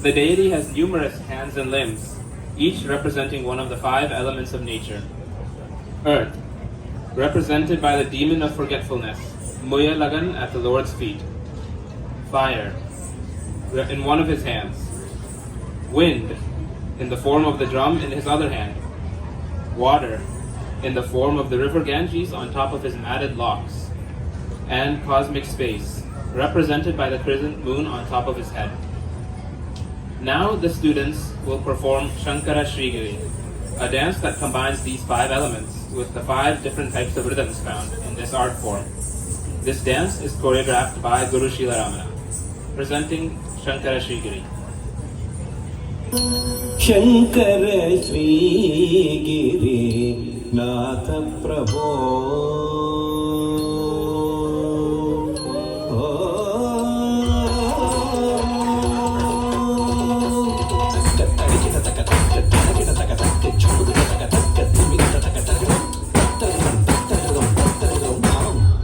The deity has numerous hands and limbs, each representing one of the 5 elements of nature. Earth, represented by the demon of forgetfulness, Muya Lagan at the Lord's feet. Fire, in one of his hands. Wind, in the form of the drum in his other hand. Water, in the form of the river Ganges on top of his matted locks. And cosmic space, represented by the crescent moon on top of his head. Now the students will perform Shankara Shrigiri, a dance that combines these 5 elements with the 5 different types of rhythms found in this art form. This dance is choreographed by Guru Shila Ramana, presenting Shankara Shrigiri. Shankara Shrigiri Natha Prabho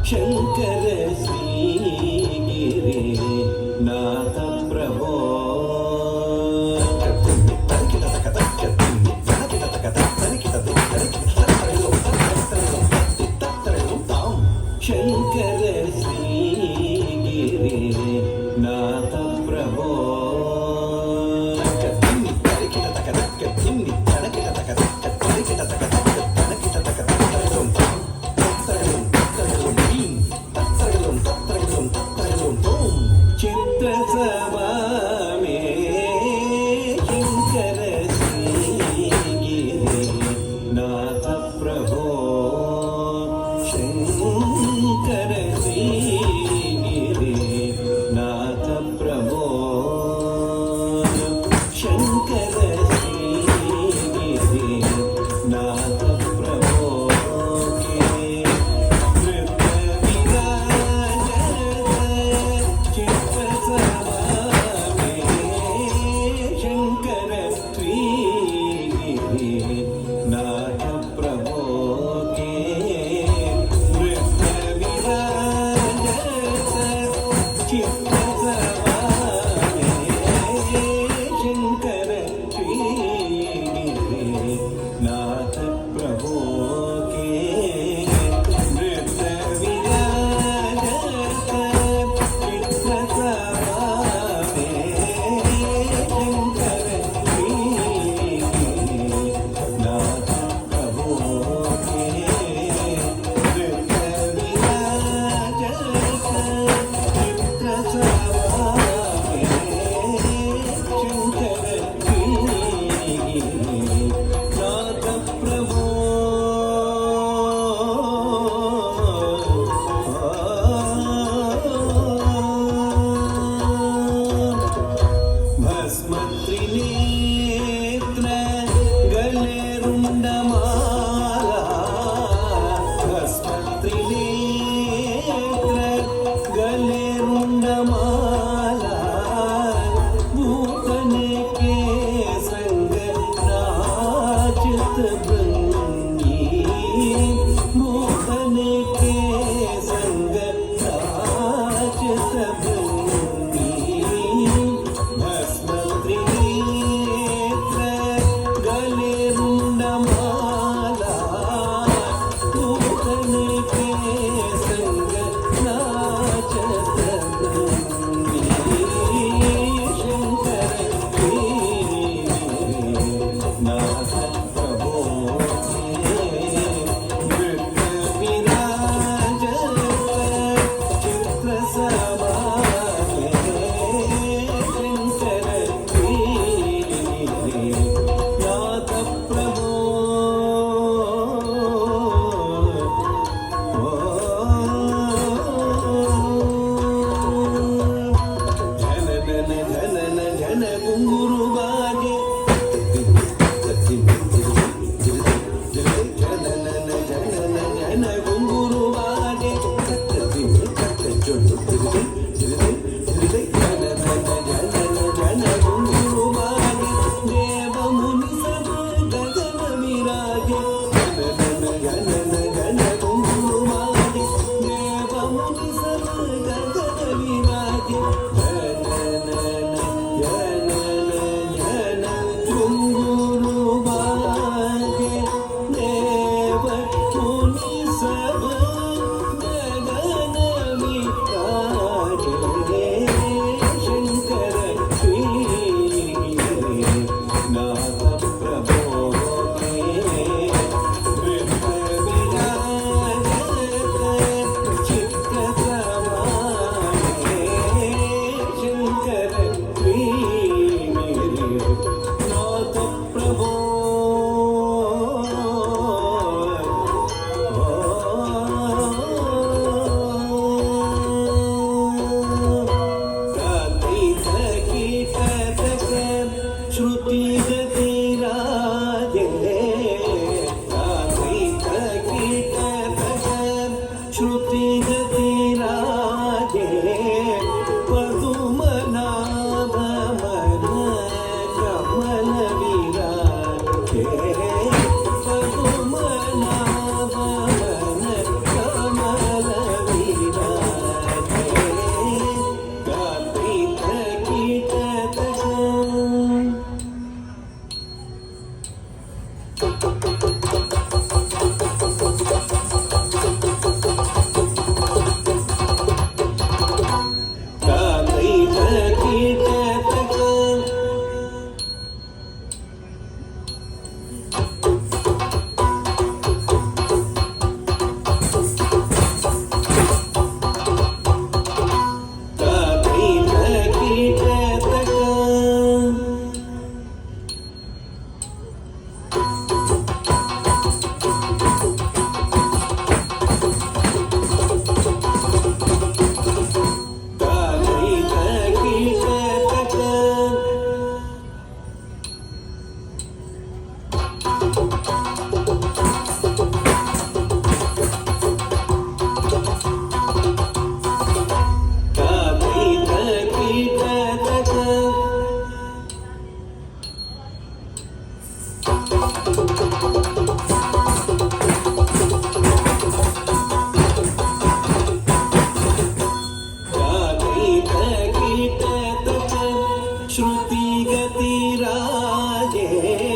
Shankara Shrigiri Natha Prabho Shankara Shrigiri Natha Prabho Chitra Savame Shankara Shrigiri Natha Prabho Shankara Shrigiri Natha Prabho Shankara Shrigiri Natha Prabho गति राजे